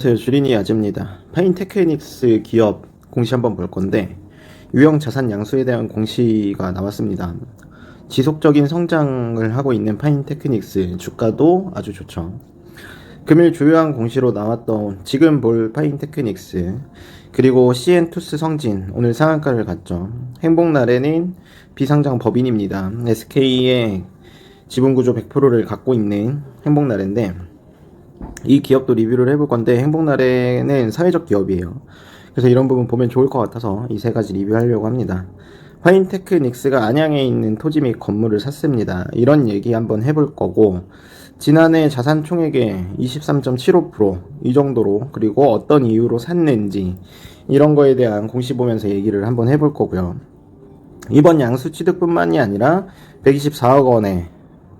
안녕하세요. 주린이 아재입니다. 파인테크닉스 기업 공시 한번 볼 건데 유형 자산 양수에 대한 공시가 나왔습니다. 지속적인 성장을 하고 있는 파인테크닉스 주가도 아주 좋죠. 금일 주요한 공시로 나왔던 지금 볼 파인테크닉스 그리고 CN투스 성진 오늘 상한가를 갔죠. 행복날에는 비상장 법인입니다. SK의 지분구조 100%를 갖고 있는 행복날인데 이 기업도 리뷰를 해볼 건데 행복날에는 사회적 기업이에요. 그래서 이런 부분 보면 좋을 것 같아서 이 세 가지 리뷰하려고 합니다. 파인테크닉스가 안양에 있는 토지 및 건물을 샀습니다. 이런 얘기 한번 해볼 거고 지난해 자산 총액의 23.75%이 정도로 그리고 어떤 이유로 샀는지 이런 거에 대한 공시 보면서 얘기를 한번 해볼 거고요. 이번 양수 취득뿐만이 아니라 124억 원의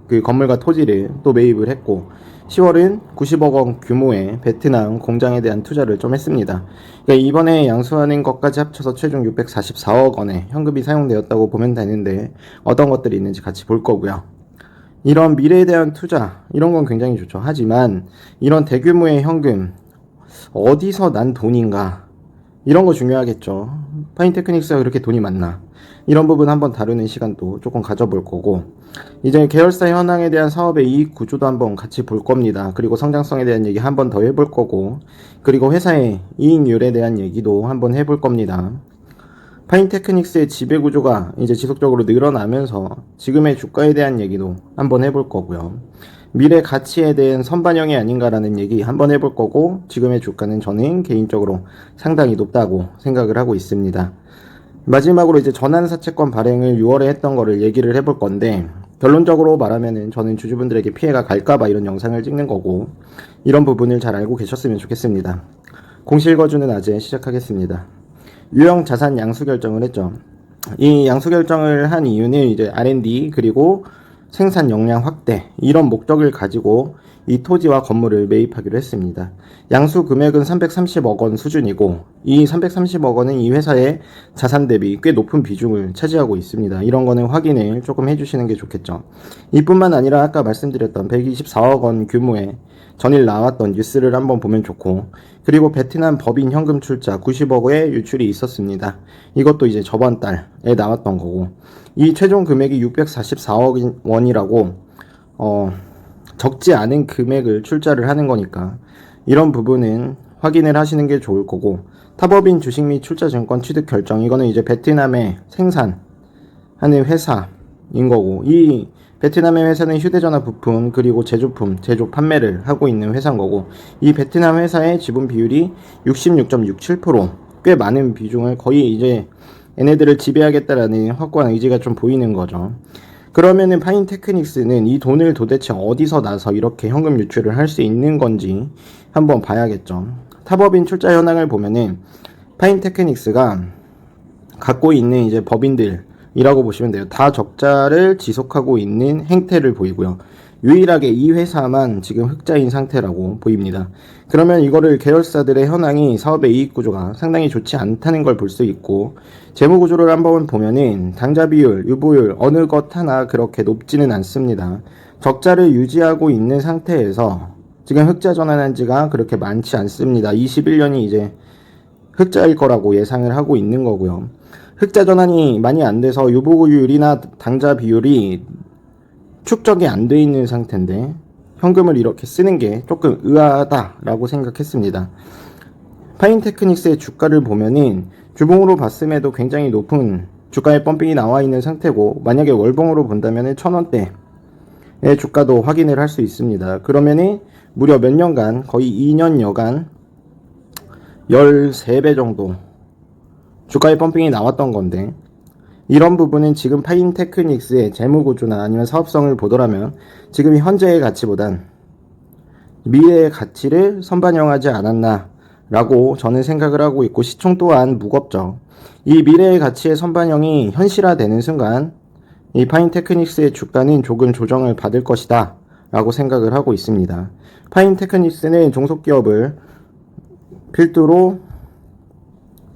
그 건물과 토지를 또 매입을 했고 10월은 90억 원 규모의 베트남 공장에 대한 투자를 좀 했습니다. 그러니까 이번에 양수하는 것까지 합쳐서 최종 644억 원의 현금이 사용되었다고 보면 되는데 어떤 것들이 있는지 같이 볼 거고요. 이런 미래에 대한 투자 이런 건 굉장히 좋죠. 하지만 이런 대규모의 현금 어디서 난 돈인가 이런 거 중요하겠죠. 파인테크닉스가 그렇게 돈이 많나 이런 부분 한번 다루는 시간도 조금 가져볼 거고 이제 계열사 현황에 대한 사업의 이익 구조도 한번 같이 볼 겁니다. 그리고 성장성에 대한 얘기 한번 더 해볼 거고 그리고 회사의 이익률에 대한 얘기도 한번 해볼 겁니다. 파인테크닉스의 지배 구조가 이제 지속적으로 늘어나면서 지금의 주가에 대한 얘기도 한번 해볼 거고요. 미래 가치에 대한 선반영이 아닌가라는 얘기 한번 해볼 거고 지금의 주가는 저는 개인적으로 상당히 높다고 생각을 하고 있습니다. 마지막으로 이제 전환사채권 발행을 6월에 했던 거를 얘기를 해볼 건데 결론적으로 말하면은 저는 주주분들에게 피해가 갈까봐 이런 영상을 찍는 거고 이런 부분을 잘 알고 계셨으면 좋겠습니다. 공시 읽어주는 아재 시작하겠습니다. 유형 자산 양수 결정을 했죠. 이 양수 결정을 한 이유는 이제 R&D 그리고 생산 역량 확대 이런 목적을 가지고 이 토지와 건물을 매입하기로 했습니다. 양수 금액은 330억 원 수준이고 이 330억 원은 이 회사의 자산 대비 꽤 높은 비중을 차지하고 있습니다. 이런 거는 확인을 조금 해주시는 게 좋겠죠. 이뿐만 아니라 아까 말씀드렸던 124억 원 규모의 전일 나왔던 뉴스를 한번 보면 좋고 그리고 베트남 법인 현금 출자 90억의 유출이 있었습니다. 이것도 이제 저번 달에 나왔던 거고 이 최종 금액이 644억 원이라고 적지 않은 금액을 출자를 하는 거니까 이런 부분은 확인을 하시는 게 좋을 거고 타법인 주식 및 출자증권 취득 결정 이거는 이제 베트남에 생산하는 회사인 거고 이 베트남의 회사는 휴대전화 부품 그리고 제조품 제조 판매를 하고 있는 회사인 거고 이 베트남 회사의 지분 비율이 66.67% 꽤 많은 비중을 거의 이제 얘네들을 지배하겠다라는 확고한 의지가 좀 보이는 거죠. 그러면은 파인테크닉스는 이 돈을 도대체 어디서 나서 이렇게 현금 유출을 할 수 있는 건지 한번 봐야겠죠. 타법인 출자 현황을 보면은 파인테크닉스가 갖고 있는 이제 법인들이라고 보시면 돼요. 다 적자를 지속하고 있는 행태를 보이고요. 유일하게 이 회사만 지금 흑자인 상태라고 보입니다. 그러면 이거를 계열사들의 현황이 사업의 이익 구조가 상당히 좋지 않다는 걸 볼 수 있고 재무 구조를 한번 보면은 당좌 비율, 유보율 어느 것 하나 그렇게 높지는 않습니다. 적자를 유지하고 있는 상태에서 지금 흑자 전환한 지가 그렇게 많지 않습니다. 21년이 이제 흑자일 거라고 예상을 하고 있는 거고요. 흑자 전환이 많이 안 돼서 유보율이나 당좌 비율이 축적이 안 돼 있는 상태인데 현금을 이렇게 쓰는 게 조금 의아하다라고 생각했습니다. 파인테크닉스의 주가를 보면은 주봉으로 봤음에도 굉장히 높은 주가의 펌핑이 나와 있는 상태고 만약에 월봉으로 본다면은 1000원대의 주가도 확인을 할 수 있습니다. 그러면은 무려 몇 년간 거의 2년여간 13배 정도 주가의 펌핑이 나왔던 건데 이런 부분은 지금 파인테크닉스의 재무구조나 아니면 사업성을 보더라면 지금 현재의 가치보단 미래의 가치를 선반영하지 않았나 라고 저는 생각을 하고 있고 시총 또한 무겁죠. 이 미래의 가치의 선반영이 현실화되는 순간 이 파인테크닉스의 주가는 조금 조정을 받을 것이다 라고 생각을 하고 있습니다. 파인테크닉스는 종속기업을 필두로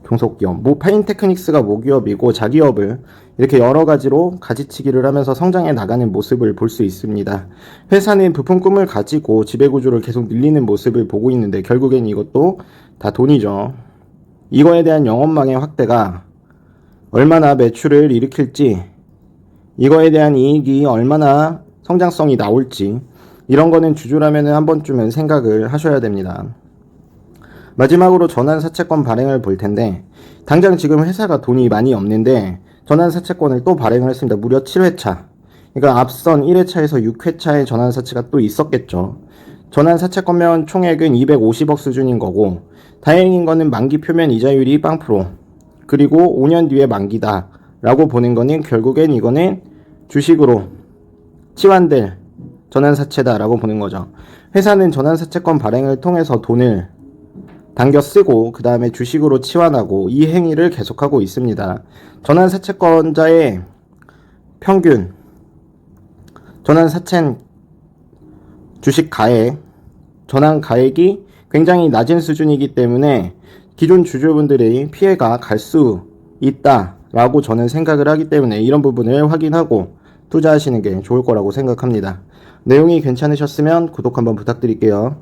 종속기업, 파인테크닉스가 모기업이고 자기업을 이렇게 여러 가지로 가지치기를 하면서 성장해 나가는 모습을 볼 수 있습니다. 회사는 부품 꿈을 가지고 지배구조를 계속 늘리는 모습을 보고 있는데 결국엔 이것도 다 돈이죠. 이거에 대한 영업망의 확대가 얼마나 매출을 일으킬지, 이거에 대한 이익이 얼마나 성장성이 나올지, 이런 거는 주주라면 한 번쯤은 생각을 하셔야 됩니다. 마지막으로 전환사채권 발행을 볼 텐데, 당장 지금 회사가 돈이 많이 없는데 전환사채권을 또 발행을 했습니다. 무려 7회차. 그러니까 앞선 1회차에서 6회차의 전환사채가 또 있었겠죠. 전환사채권명 총액은 250억 수준인 거고, 다행인 거는 만기 표면 이자율이 0%, 그리고 5년 뒤에 만기다 라고 보는 거는 결국엔 이거는 주식으로 치환될 전환사채다 라고 보는 거죠. 회사는 전환사채권 발행을 통해서 돈을 당겨 쓰고 그 다음에 주식으로 치환하고 이 행위를 계속하고 있습니다. 전환사채권자의 평균 전환사채 주식 가액, 전환 가액이 굉장히 낮은 수준이기 때문에 기존 주주분들의 피해가 갈 수 있다라고 저는 생각을 하기 때문에 이런 부분을 확인하고 투자하시는 게 좋을 거라고 생각합니다. 내용이 괜찮으셨으면 구독 한번 부탁드릴게요.